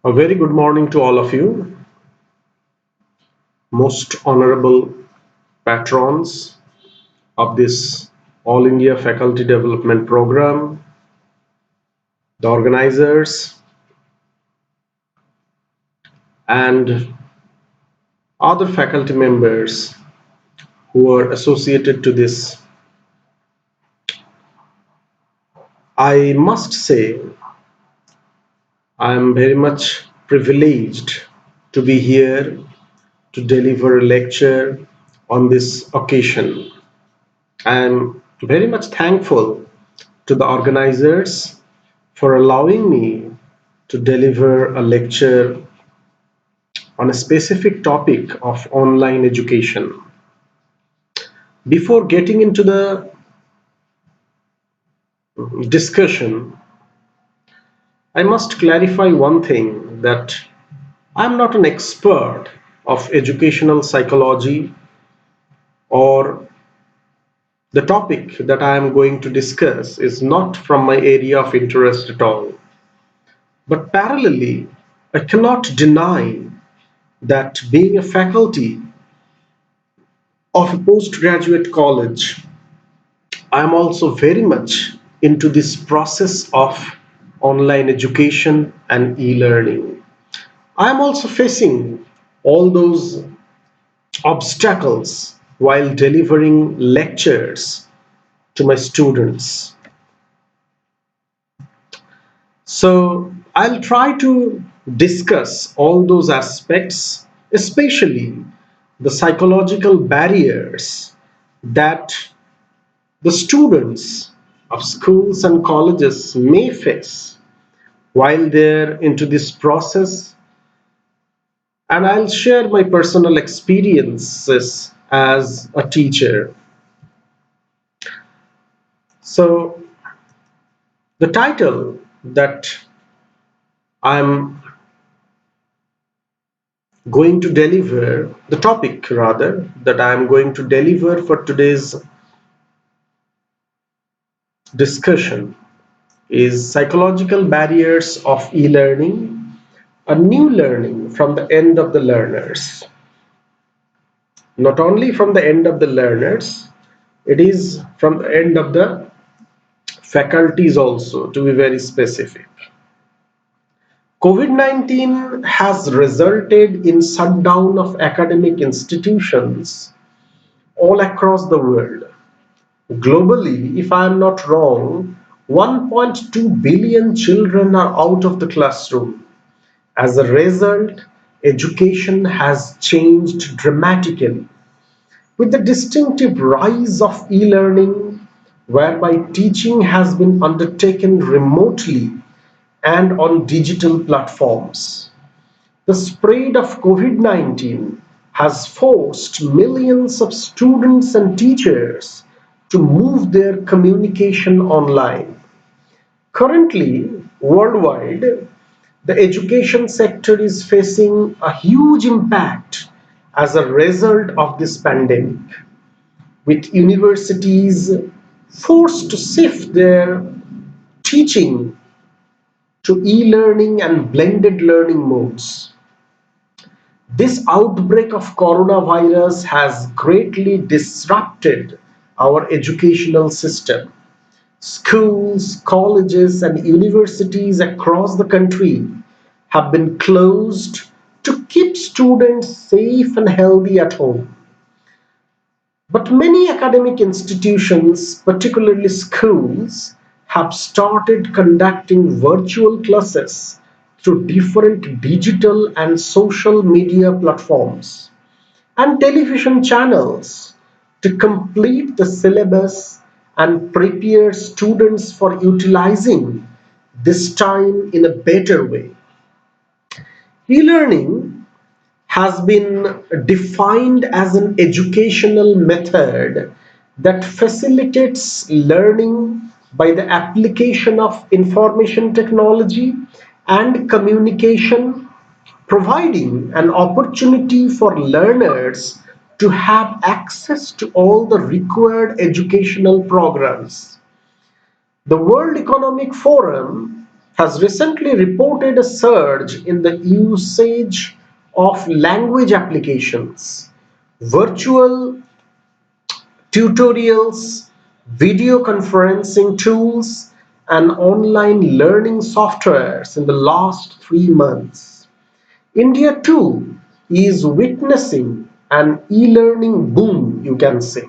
A very good morning to all of you, most honorable patrons of this All India Faculty Development Program, the organizers, and other faculty members who are associated to this. I must say, I am very much privileged to be here to deliver a lecture on this occasion. I am very much thankful to the organizers for allowing me to deliver a lecture on a specific topic of online education. Before getting into the discussion, I must clarify one thing that I'm not an expert of educational psychology or the topic that I am going to discuss is not from my area of interest at all. But parallelly, I cannot deny that being a faculty of a postgraduate college, I'm also very much into this process of online education and e-learning. I'm also facing all those obstacles while delivering lectures to my students. So I'll try to discuss all those aspects, especially the psychological barriers that the students of schools and colleges may face while they're into this process, and I'll share my personal experiences as a teacher. So, the title that I'm going to deliver, the topic rather, that I'm going to deliver for today's discussion is Psychological Barriers of E-Learning, a new learning from the end of the learners. Not only from the end of the learners, it is from the end of the faculties also, to be very specific. COVID-19 has resulted in shutdown of academic institutions all across the world. Globally, if I am not wrong, 1.2 billion children are out of the classroom. As a result, education has changed dramatically, with the distinctive rise of e-learning, whereby teaching has been undertaken remotely and on digital platforms. The spread of COVID-19 has forced millions of students and teachers to move their communication online. Currently, worldwide, the education sector is facing a huge impact as a result of this pandemic, with universities forced to shift their teaching to e-learning and blended learning modes. This outbreak of coronavirus has greatly disrupted our educational system. Schools, colleges, and universities across the country have been closed to keep students safe and healthy at home. But many academic institutions, particularly schools, have started conducting virtual classes through different digital and social media platforms and television channels to complete the syllabus and prepare students for utilizing this time in a better way. E-learning has been defined as an educational method that facilitates learning by the application of information technology and communication, providing an opportunity for learners to have access to all the required educational programs. The World Economic Forum has recently reported a surge in the usage of language applications, virtual tutorials, video conferencing tools, and online learning softwares in the last 3 months. India too is witnessing an e-learning boom, you can say.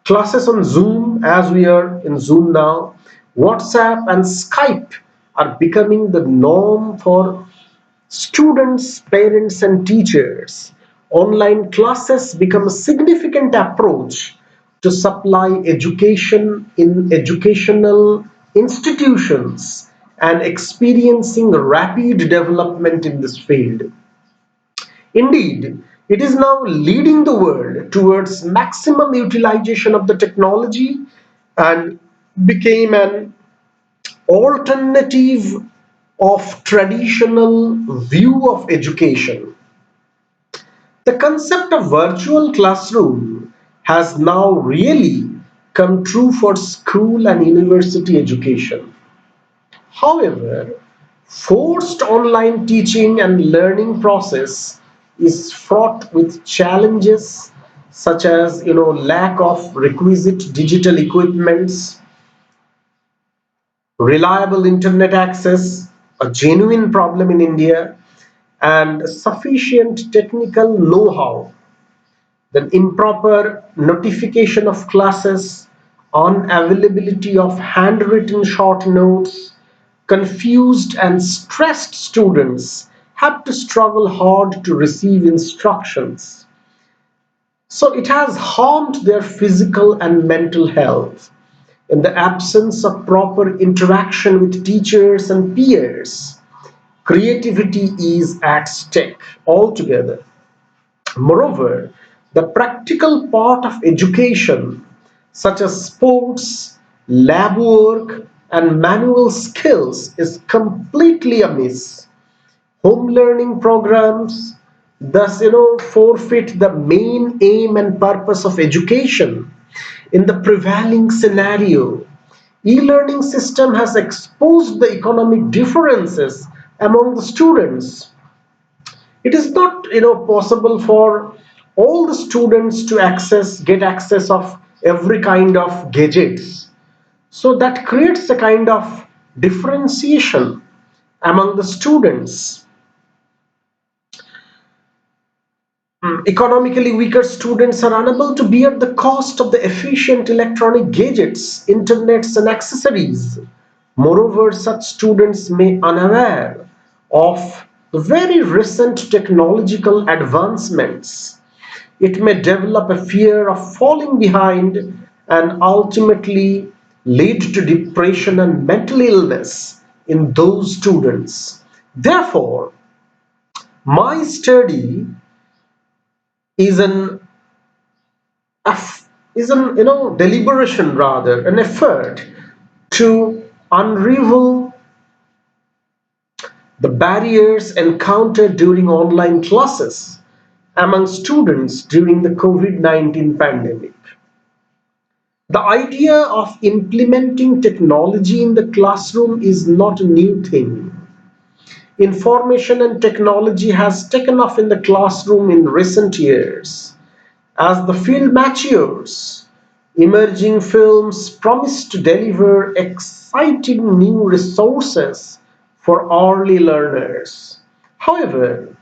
Classes on Zoom, as we are in Zoom now, WhatsApp and Skype are becoming the norm for students, parents, and teachers. Online classes become a significant approach to supply education in educational institutions and experiencing rapid development in this field. Indeed, it is now leading the world towards maximum utilization of the technology and became an alternative of traditional view of education. The concept of virtual classroom has now really come true for school and university education. However, forced online teaching and learning process is fraught with challenges such as lack of requisite digital equipments, reliable internet access, a genuine problem in India, and sufficient technical know-how, then improper notification of classes, unavailability of handwritten short notes, confused and stressed students have to struggle hard to receive instructions. So it has harmed their physical and mental health. In the absence of proper interaction with teachers and peers, creativity is at stake altogether. Moreover, the practical part of education, such as sports, lab work, and manual skills, is completely amiss. Home learning programs thus forfeit the main aim and purpose of education. In the prevailing scenario, e-learning system has exposed the economic differences among the students. It is not possible for all the students to get access of every kind of gadgets, so that creates a kind of differentiation among the students. Economically weaker students are unable to bear the cost of the efficient electronic gadgets, internets, and accessories. Moreover, such students may unaware of very recent technological advancements. It may develop a fear of falling behind and ultimately lead to depression and mental illness in those students. Therefore, my study is an deliberation, rather an effort to unravel the barriers encountered during online classes among students during the COVID-19 pandemic. The idea of implementing technology in the classroom is not a new thing. Information and technology has taken off in the classroom in recent years. As the field matures, emerging films promise to deliver exciting new resources for early learners. However,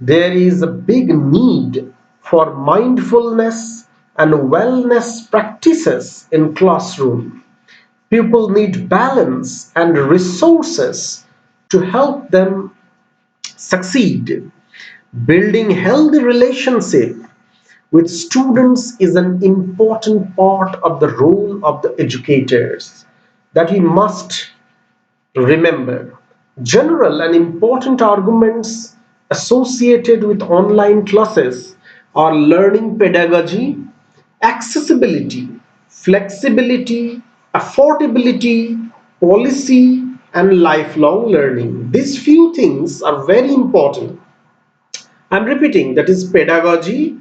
there is a big need for mindfulness and wellness practices in classroom. People need balance and resources to help them succeed. Building healthy relationship with students is an important part of the role of the educators that we must remember. General and important arguments associated with online classes are learning pedagogy, accessibility, flexibility, affordability, policy, and lifelong learning. These few things are very important. I'm repeating, that is pedagogy,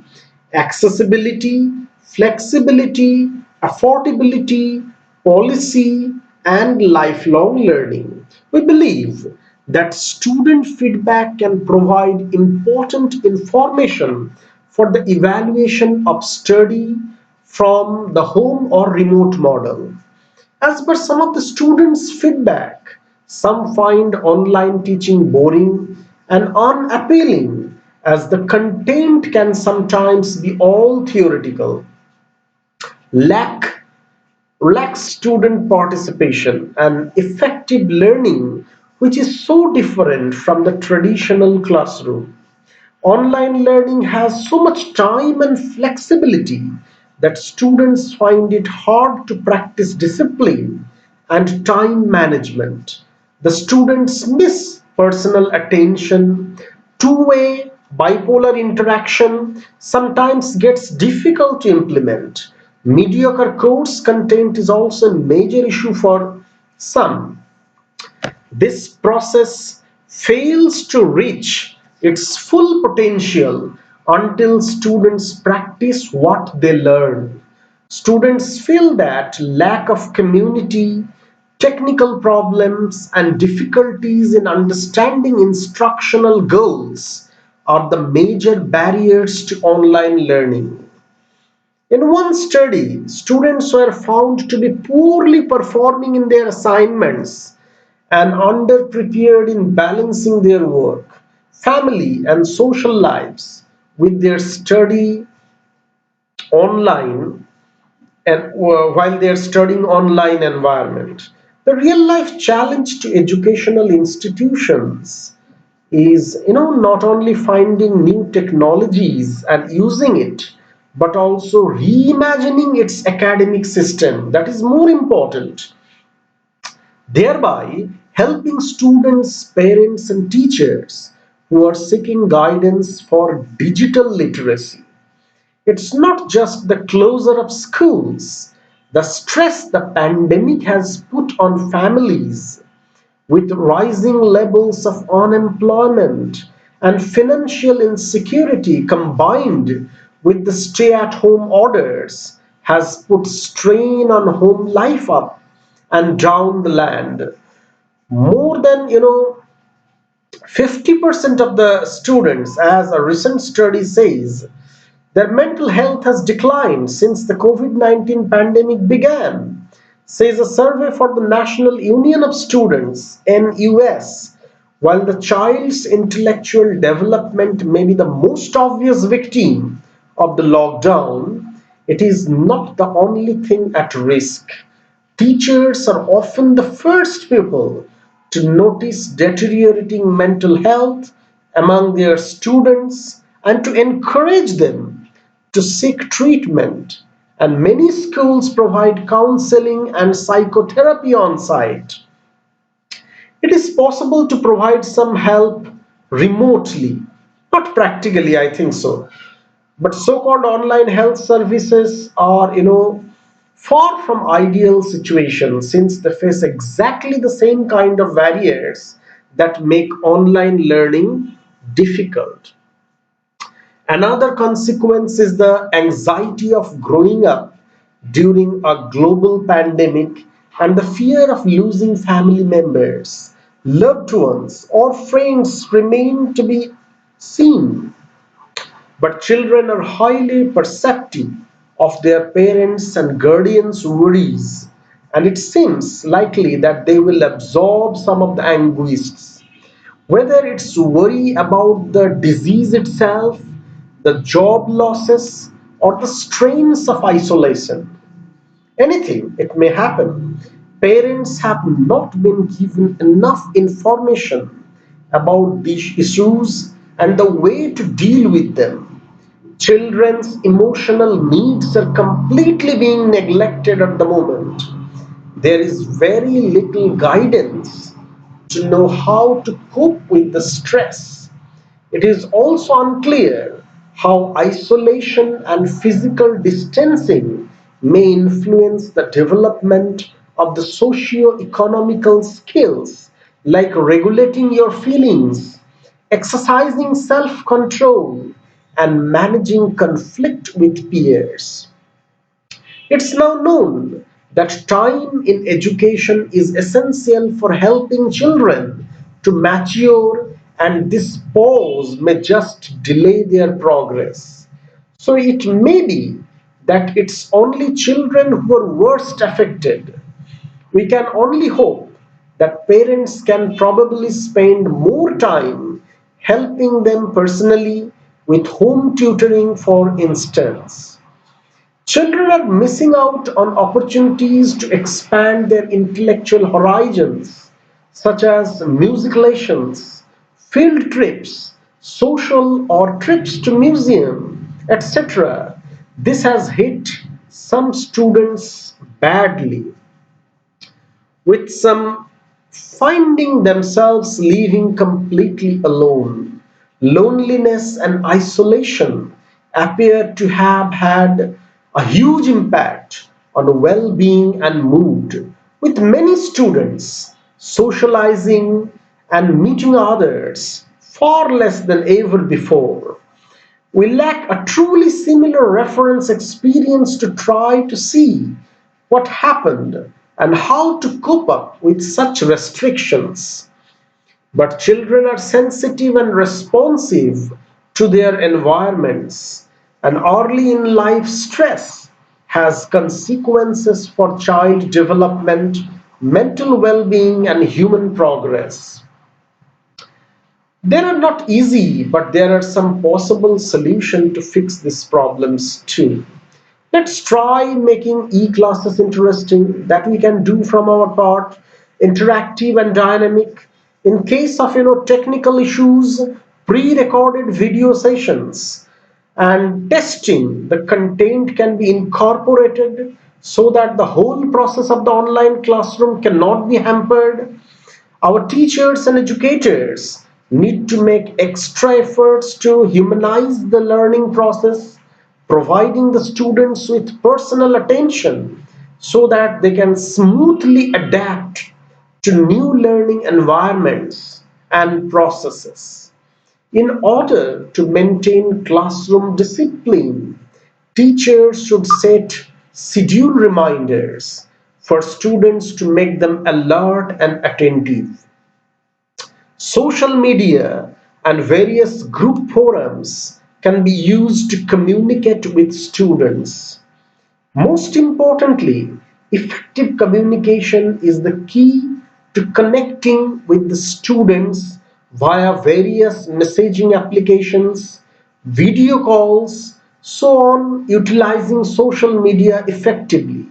accessibility, flexibility, affordability, policy, and lifelong learning. We believe that student feedback can provide important information for the evaluation of study from the home or remote model. As per some of the students' feedback, some find online teaching boring and unappealing as the content can sometimes be all theoretical, lack lack student participation and effective learning, which is so different from the traditional classroom. Online learning has so much time and flexibility that students find it hard to practice discipline and time management. The students miss personal attention, two-way bipolar interaction sometimes gets difficult to implement. Mediocre course content is also a major issue for some. This process fails to reach its full potential until students practice what they learn. Students feel that lack of community, technical problems, and difficulties in understanding instructional goals are the major barriers to online learning. In one study, students were found to be poorly performing in their assignments and underprepared in balancing their work, family, and social lives with their study online and while they're studying online environment. The real life challenge to educational institutions is not only finding new technologies and using it, but also reimagining its academic system. That is more important, thereby helping students, parents, and teachers who are seeking guidance for digital literacy. It's not just the closure of schools, the stress the pandemic has put on families with rising levels of unemployment and financial insecurity combined with the stay at home orders has put strain on home life up and down the land. More than 50% of the students, as a recent study says, their mental health has declined since the COVID-19 pandemic began, says a survey for the National Union of Students, NUS. While the child's intellectual development may be the most obvious victim of the lockdown, it is not the only thing at risk. Teachers are often the first people to notice deteriorating mental health among their students and to encourage them to seek treatment. And many schools provide counseling and psychotherapy on site. It is possible to provide some help remotely, not practically, I think so. But so-called online health services are, far from ideal situations since they face exactly the same kind of barriers that make online learning difficult. Another consequence is the anxiety of growing up during a global pandemic and the fear of losing family members, loved ones, or friends remain to be seen. But children are highly perceptive of their parents' and guardians' worries, and it seems likely that they will absorb some of the anguish, whether it's worry about the disease itself, the job losses, or the strains of isolation. Anything, it may happen. Parents have not been given enough information about these issues and the way to deal with them. Children's emotional needs are completely being neglected at the moment. There is very little guidance to know how to cope with the stress. It is also unclear how isolation and physical distancing may influence the development of the socio-economical skills like regulating your feelings, exercising self-control, and managing conflict with peers. It's now known that time in education is essential for helping children to mature, and this pause may just delay their progress. So it may be that it's only children who are worst affected. We can only hope that parents can probably spend more time helping them personally with home tutoring, for instance. Children are missing out on opportunities to expand their intellectual horizons, such as music lessons, field trips, social or trips to museum, etc. This has hit some students badly, with some finding themselves living completely alone. Loneliness and isolation appear to have had a huge impact on well being and mood, with many students socializing and meeting others far less than ever before. We lack a truly similar reference experience to try to see what happened and how to cope up with such restrictions. But children are sensitive and responsive to their environments, and early in life stress has consequences for child development, mental well being, and human progress. There are not easy, but there are some possible solutions to fix these problems too. Let's try making e-classes interesting, that we can do from our part, interactive and dynamic. In case of technical issues, pre-recorded video sessions and testing the content can be incorporated so that the whole process of the online classroom cannot be hampered. Our teachers and educators need to make extra efforts to humanize the learning process, providing the students with personal attention so that they can smoothly adapt to new learning environments and processes. In order to maintain classroom discipline, teachers should set schedule reminders for students to make them alert and attentive. Social media and various group forums can be used to communicate with students. Most importantly, effective communication is the key to connecting with the students via various messaging applications, video calls, so on, utilizing social media effectively.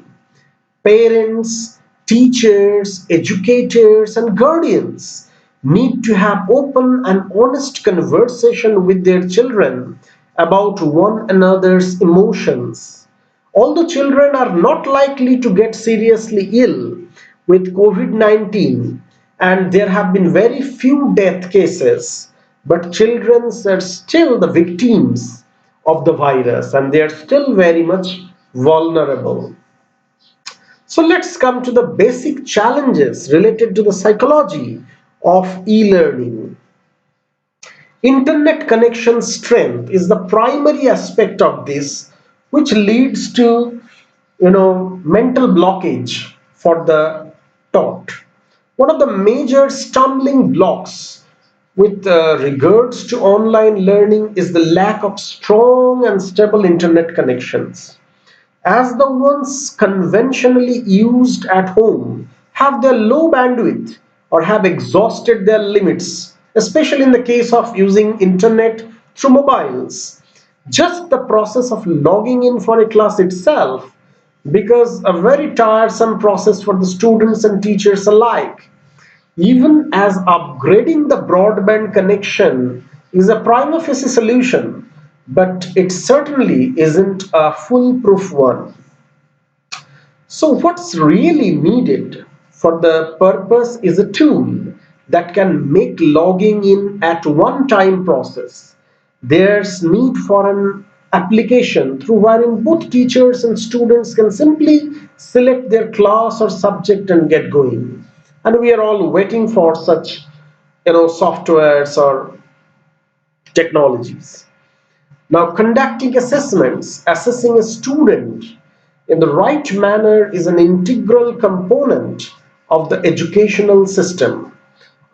Parents, teachers, educators, and guardians need to have open and honest conversation with their children about one another's emotions. Although children are not likely to get seriously ill with COVID-19, and there have been very few death cases, but children are still the victims of the virus and they are still very much vulnerable. So let's come to the basic challenges related to the psychology of e-learning. Internet connection strength is the primary aspect of this, which leads to mental blockage for the taught. One of the major stumbling blocks with regards to online learning is the lack of strong and stable internet connections, as the ones conventionally used at home have their low bandwidth or have exhausted their limits, especially in the case of using internet through mobiles. Just the process of logging in for a class itself becomes a very tiresome process for the students and teachers alike. Even as upgrading the broadband connection is a prima facie solution, but it certainly isn't a foolproof one. So, what's really needed for the purpose is a tool that can make logging in at one time process. There's need for an application through wherein both teachers and students can simply select their class or subject and get going. And we are all waiting for such softwares or technologies. Now, conducting assessments, assessing a student in the right manner is an integral component of the educational system.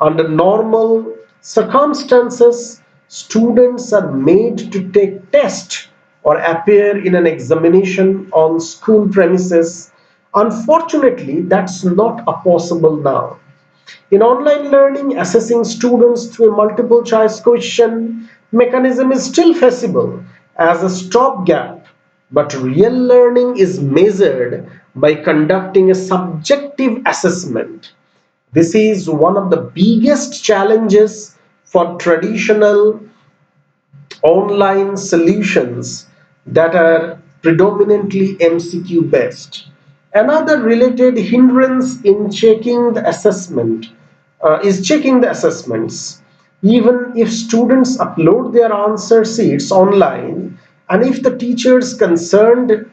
Under normal circumstances, students are made to take tests or appear in an examination on school premises. Unfortunately, that's not a possible now. In online learning, assessing students through a multiple choice question mechanism is still feasible as a stopgap, but real learning is measured by conducting a subjective assessment. This is one of the biggest challenges for traditional online solutions that are predominantly MCQ based. Another related hindrance in checking the assessment is checking the assessments. Even if students upload their answer sheets online, and if the teachers concerned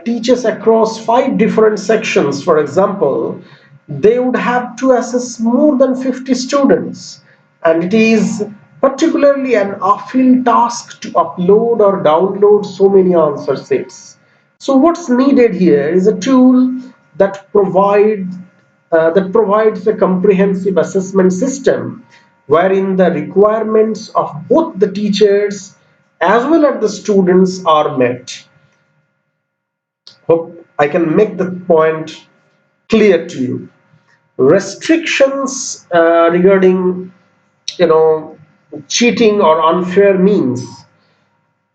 teaches across 5 different sections, for example, they would have to assess more than 50 students. And it is particularly an uphill task to upload or download so many answer sets. So what's needed here is a tool that provides a comprehensive assessment system wherein the requirements of both the teachers as well as the students are met. Hope I can make the point clear to you. Restrictions regarding, you know, cheating or unfair means,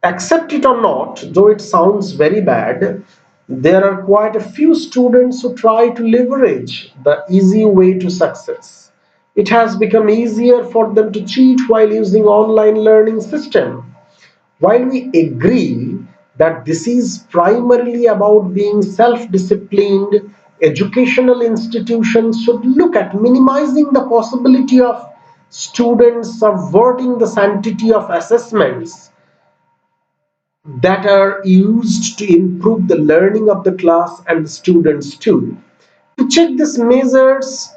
accept it or not, though it sounds very bad, there are quite a few students who try to leverage the easy way to success. It has become easier for them to cheat while using online learning system. While we agree that this is primarily about being self-disciplined, educational institutions should look at minimizing the possibility of students subverting the sanctity of assessments that are used to improve the learning of the class and the students too. To check these measures,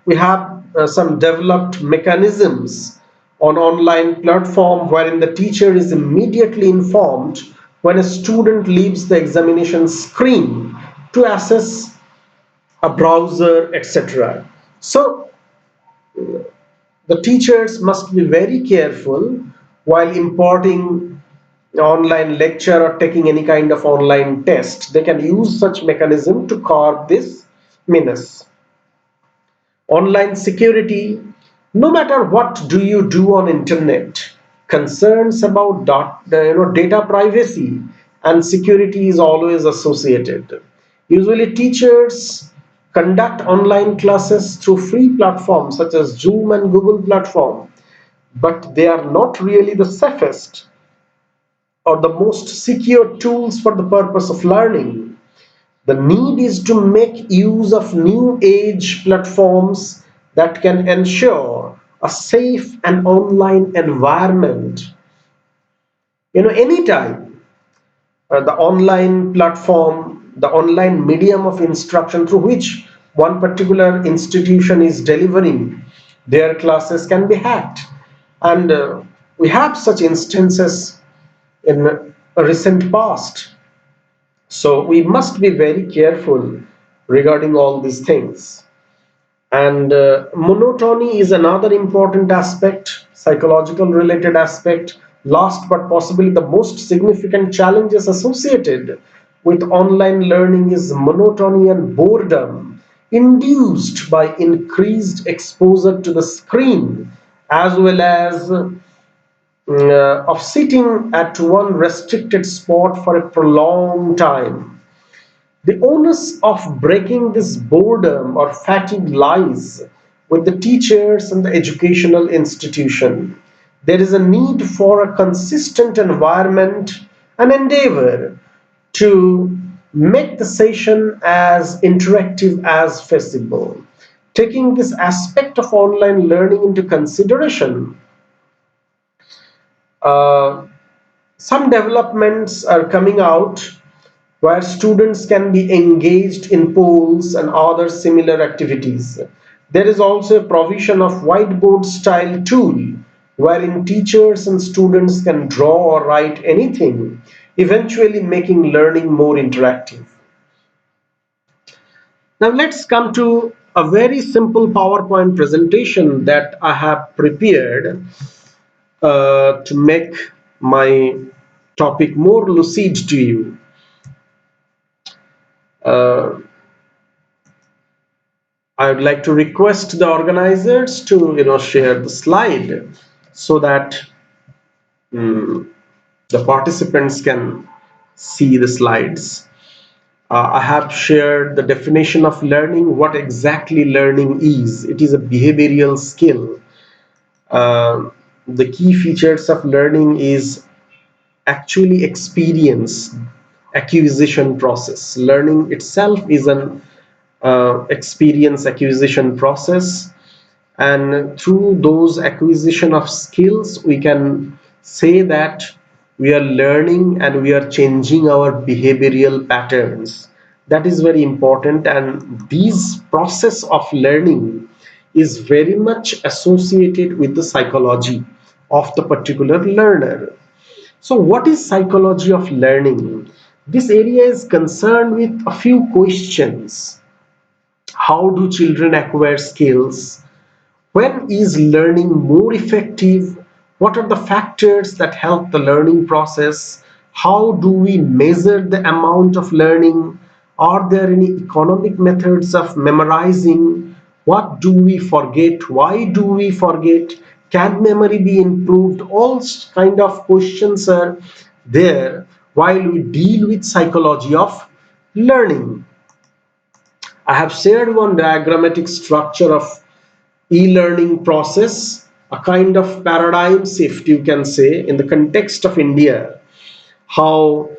we have some developed mechanisms on online platform wherein the teacher is immediately informed when a student leaves the examination screen to access a browser, etc. So the teachers must be very careful while importing online lecture or taking any kind of online test. They can use such mechanism to curb this menace. Online security, no matter what do you do on internet, concerns about data privacy and security is always associated. Usually teachers conduct online classes through free platforms such as Zoom and Google platform, but they are not really the safest or the most secure tools for the purpose of learning. The need is to make use of new age platforms that can ensure a safe and online environment. Anytime the online platform, the online medium of instruction through which one particular institution is delivering their classes can be hacked. And we have such instances in a recent past. So we must be very careful regarding all these things. And monotony is another important aspect, psychological related aspect. Last but possibly the most significant challenges associated with online learning is monotony and boredom induced by increased exposure to the screen as well as of sitting at one restricted spot for a prolonged time. The onus of breaking this boredom or fatigue lies with the teachers and the educational institution. There is a need for a consistent environment and endeavor to make the session as interactive as feasible. Taking this aspect of online learning into consideration, uh, some developments are coming out where students can be engaged in polls and other similar activities. There is also a provision of whiteboard style tool wherein teachers and students can draw or write anything. eventually making learning more interactive. Now let's come to a very simple PowerPoint presentation that I have prepared to make my topic more lucid to you. Uh, I would like to request the organizers to share the slide so that mm, the participants can see the slides. I have shared the definition of learning, what exactly learning is. It is a behavioral skill. Uh, the key features of learning is actually experience acquisition process. Learning itself is an experience acquisition process, and through those acquisition of skills we can say that we are learning and we are changing our behavioral patterns. That is very important, and this process of learning is very much associated with the psychology of the particular learner. So what is psychology of learning? This area is concerned with a few questions. How do children acquire skills? When is learning more effective? What are the factors that help the learning process? How do we measure the amount of learning? Are there any economic methods of memorizing? What do we forget? Why do we forget? Can memory be improved? All kind of questions are there while we deal with psychology of learning. I have shared one diagrammatic structure of e-learning process, a kind of paradigm shift, you can say, in the context of India, how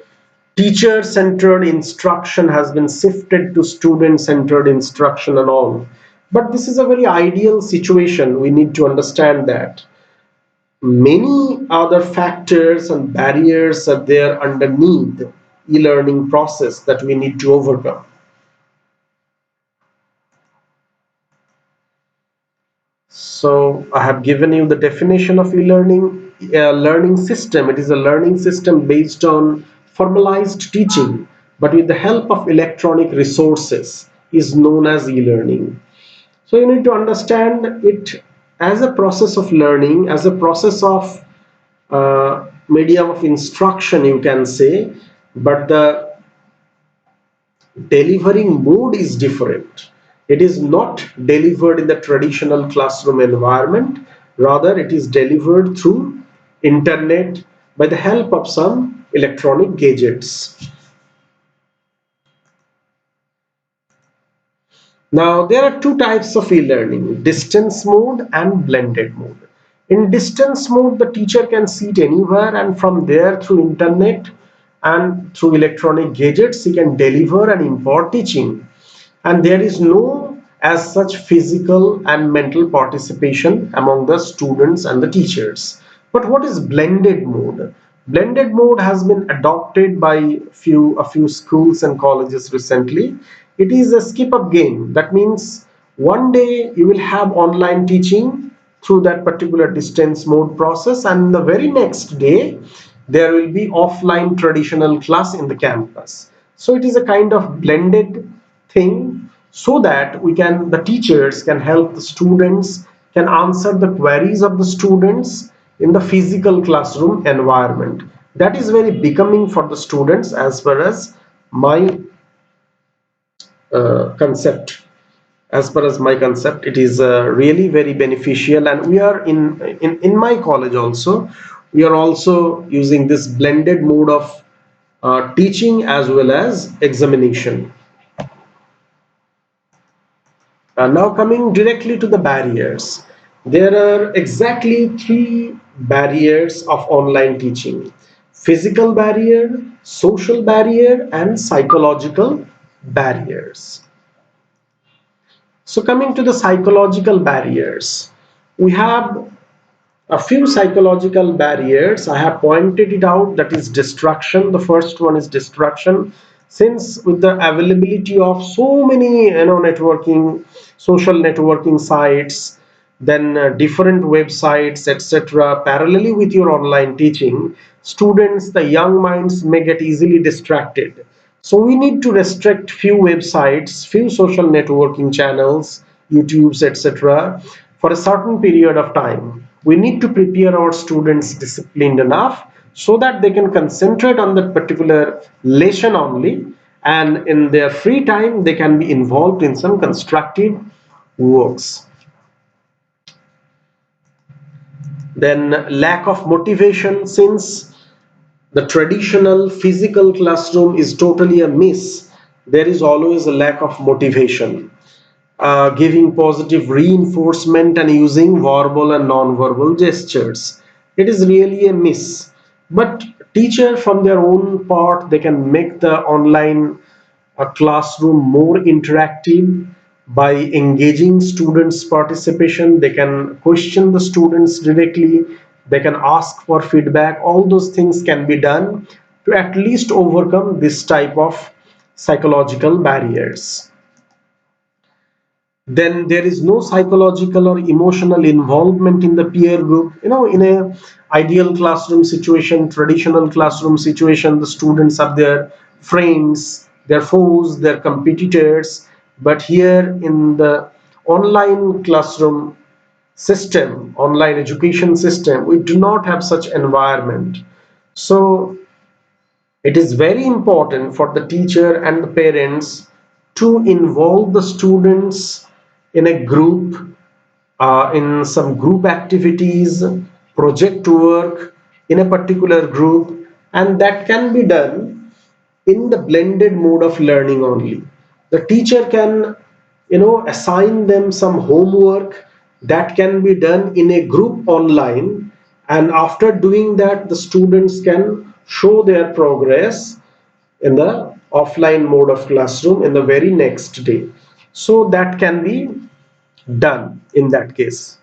teacher-centered instruction has been shifted to student-centered instruction and all. But this is a very ideal situation. We need to understand that many other factors and barriers are there underneath e-learning process that we need to overcome. So I have given you the definition of e-learning. A learning system. It is a learning system based on formalized teaching, but with the help of electronic resources is known as e-learning. So you need to understand it as a process of learning, as a process of medium of instruction, you can say, but the delivering mode is different. It is not delivered in the traditional classroom environment. Rather, it is delivered through internet by the help of some electronic gadgets. Now, there are two types of e-learning, distance mode and blended mode. In distance mode, the teacher can sit anywhere, and from there through internet and through electronic gadgets, he can deliver and impart teaching. And there is no as such physical and mental participation among the students and the teachers. But what is blended mode? Blended mode has been adopted by a few schools and colleges recently. It is a skip up game. That means one day you will have online teaching through that particular distance mode process, and the very next day there will be offline traditional class in the campus. So it is a kind of blended thing, so that the teachers can help the students, can answer the queries of the students in the physical classroom environment. That is very becoming for the students as far as my concept. As per as my concept, it is really very beneficial, and we are in my college also, we are also using this blended mode of teaching as well as examination. Now coming directly to the barriers, there are exactly three barriers of online teaching: physical barrier, social barrier, and psychological barriers. So coming to the psychological barriers, we have a few psychological barriers. I have pointed it out, that is distraction. The first one is distraction. Since with the availability of so many networking, social networking sites, then different websites, etc. Parallelly with your online teaching, students, the young minds may get easily distracted. So we need to restrict few websites, few social networking channels, YouTubes, etc. for a certain period of time. We need to prepare our students disciplined enough so that they can concentrate on that particular lesson only, and in their free time they can be involved in some constructive works. Then lack of motivation, since the traditional physical classroom is totally a miss, there is always a lack of motivation. Giving positive reinforcement and using verbal and non-verbal gestures, it is really a miss. But teacher from their own part, they can make the online classroom more interactive by engaging students participation. They can question the students directly, they can ask for feedback. All those things can be done to at least overcome this type of psychological barriers. Then there is no psychological or emotional involvement in the peer group. In a ideal classroom situation, traditional classroom situation, the students are their friends, their foes, their competitors. But here in the online classroom system, online education system, we do not have such environment. So it is very important for the teacher and the parents to involve the students in a group, in some group activities, project work in a particular group, and that can be done in the blended mode of learning only. The teacher can, assign them some homework that can be done in a group online, and after doing that, the students can show their progress in the offline mode of classroom in the very next day. So that can be done in that case.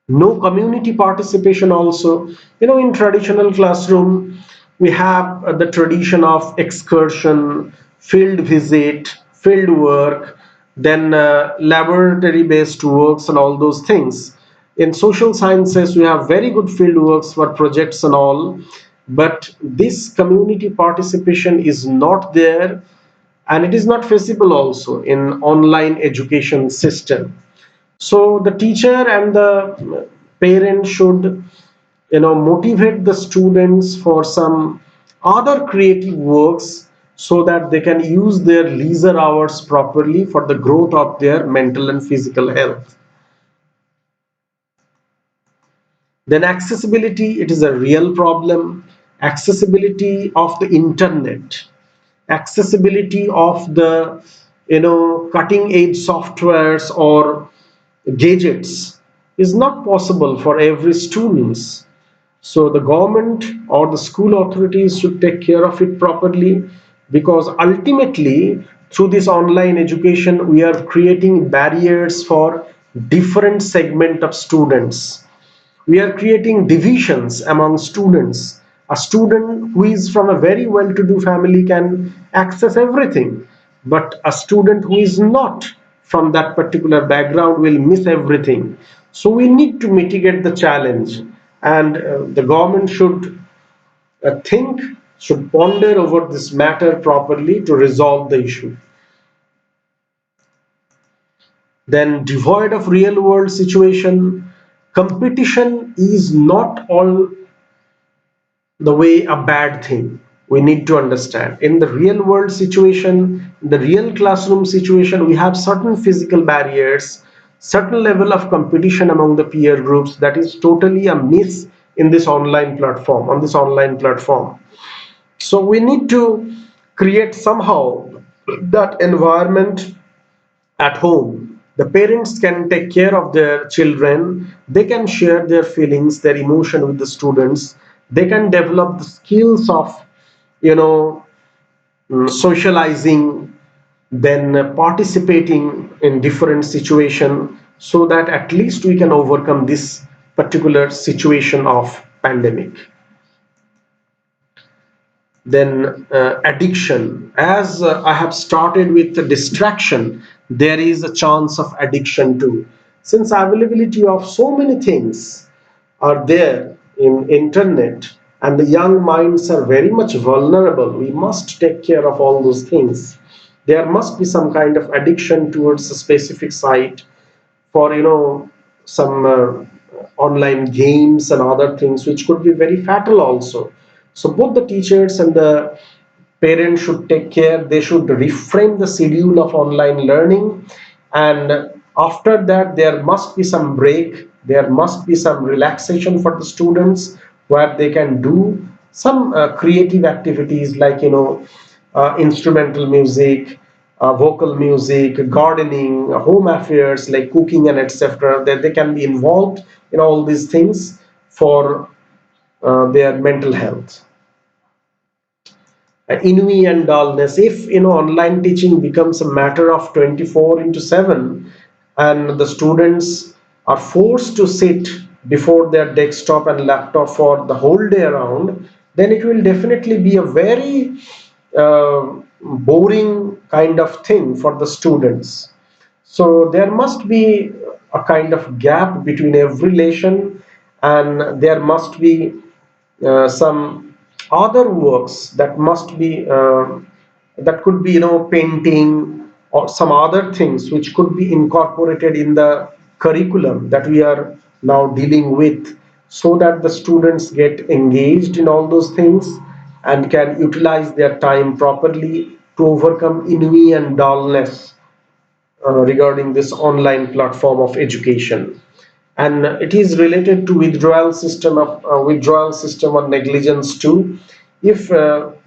No community participation also. In traditional classroom, we have the tradition of excursion, field visit, field work, then laboratory based works and all those things. In social sciences, we have very good field works for projects and all, but this community participation is not there, and it is not feasible also in online education system. So the teacher and the parent should, motivate the students for some other creative works so that they can use their leisure hours properly for the growth of their mental and physical health. Then accessibility, it is a real problem. Accessibility of the internet, accessibility of the, cutting edge softwares or gadgets is not possible for every students. So the government or the school authorities should take care of it properly, because ultimately through this online education we are creating barriers for different segment of students. We are creating divisions among students. A student who is from a very well-to-do family can access everything, but a student who is not from that particular background will miss everything. So we need to mitigate the challenge, and the government think, should ponder over this matter properly to resolve the issue. Then devoid of real world situation, competition is not all the way a bad thing. We need to understand, in the real world situation, in the real classroom situation, we have certain physical barriers, certain level of competition among the peer groups that is totally a miss in this online platform, on this online platform. So we need to create somehow that environment at home. The parents can take care of their children, they can share their feelings, their emotion with the students, they can develop the skills of, you know socializing, then participating in different situation, so that at least we can overcome this particular situation of pandemic. Then addiction, as I have started with the distraction, there is a chance of addiction too. since availability of so many things are there in internet, and the young minds are very much vulnerable, we must take care of all those things. There must be some kind of addiction towards a specific site for some online games and other things, which could be very fatal also. So both the teachers and the parents should take care. They should reframe the schedule of online learning, and after that there must be some break, there must be some relaxation for the students, where they can do some creative activities like instrumental music, vocal music, gardening, home affairs like cooking and etc. That they can be involved in all these things for their mental health. Ennui and dullness. If online teaching becomes a matter of 24 into 7, and the students are forced to sit before their desktop and laptop for the whole day around, then it will definitely be a very boring kind of thing for the students. So there must be a kind of gap between every lesson, and there must be some other works that must be that could be painting or some other things which could be incorporated in the curriculum that we are now dealing with, so that the students get engaged in all those things and can utilize their time properly to overcome ennui and dullness regarding this online platform of education. And it is related to withdrawal system or negligence too. If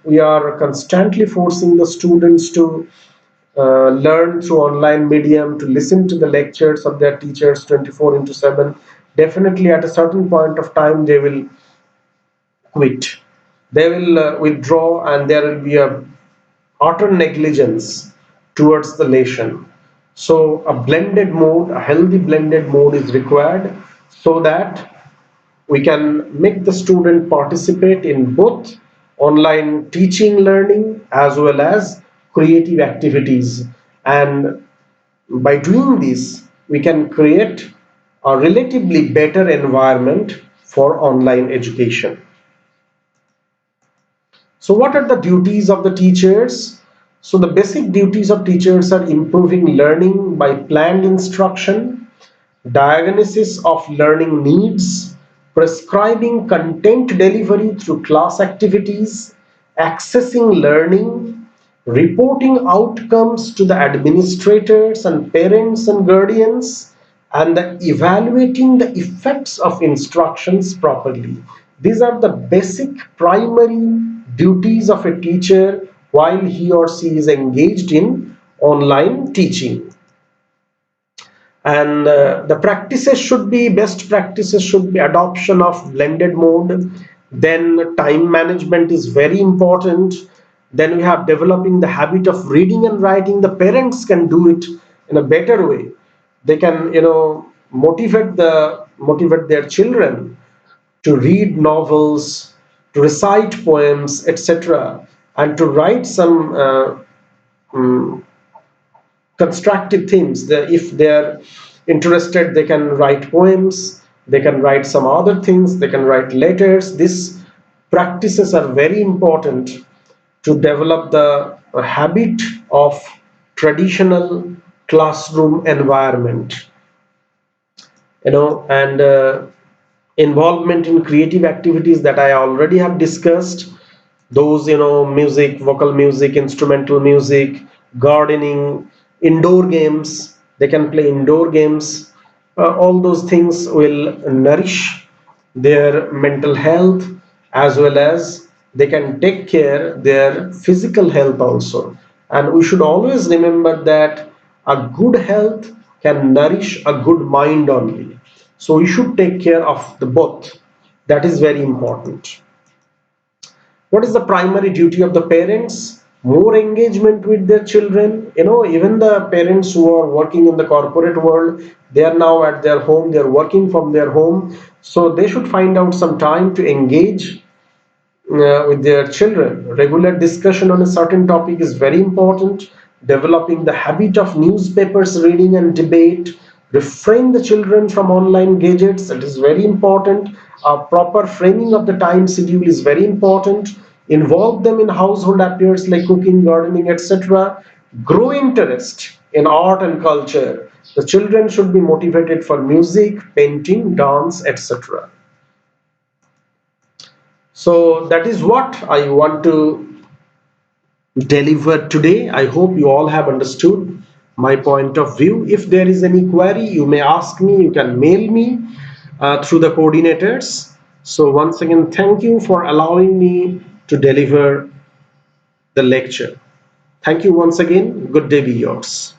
we are constantly forcing the students to learn through online medium, to listen to the lectures of their teachers 24 into 7, definitely at a certain point of time they will quit, they will withdraw, and there will be a utter negligence towards the lesson. So a blended mode, a healthy blended mode is required, so that we can make the student participate in both online teaching learning as well as creative activities. And by doing this, we can create a relatively better environment for online education. So what are the duties of the teachers? So the basic duties of teachers are improving learning by planned instruction, diagnosis of learning needs, prescribing content delivery through class activities, accessing learning, reporting outcomes to the administrators and parents and guardians, and evaluating the effects of instructions properly. These are the basic primary duties of a teacher while he or she is engaged in online teaching. And the practices should be, best practices should be adoption of blended mode. Then time management is very important. Then we have developing the habit of reading and writing. The parents can do it in a better way. They can motivate their children to read novels, to recite poems, etc., and to write some mm, constructive things. If they're interested, they can write poems, they can write some other things, they can write letters. These practices are very important to develop the habit of traditional classroom environment. And involvement in creative activities that I already have discussed, those music, vocal music, instrumental music, gardening, indoor games, they can play indoor games. All those things will nourish their mental health, as well as they can take care their physical health also. And we should always remember that a good health can nourish a good mind only. So we should take care of the both. That is very important. What is the primary duty of the parents? More engagement with their children. Even the parents who are working in the corporate world, they are now at their home, they are working from their home. So they should find out some time to engage with their children. Regular discussion on a certain topic is very important. Developing the habit of newspapers reading and debate, refrain the children from online gadgets. It is very important. A proper framing of the time schedule is very important. Involve them in household affairs like cooking, gardening, etc. Grow interest in art and culture. The children should be motivated for music, painting, dance, etc. So that is what I want to deliver today. I hope you all have understood my point of view. If there is any query, you may ask me, you can mail me through the coordinators. So once again, thank you for allowing me to deliver the lecture. Thank you once again. Good day be yours.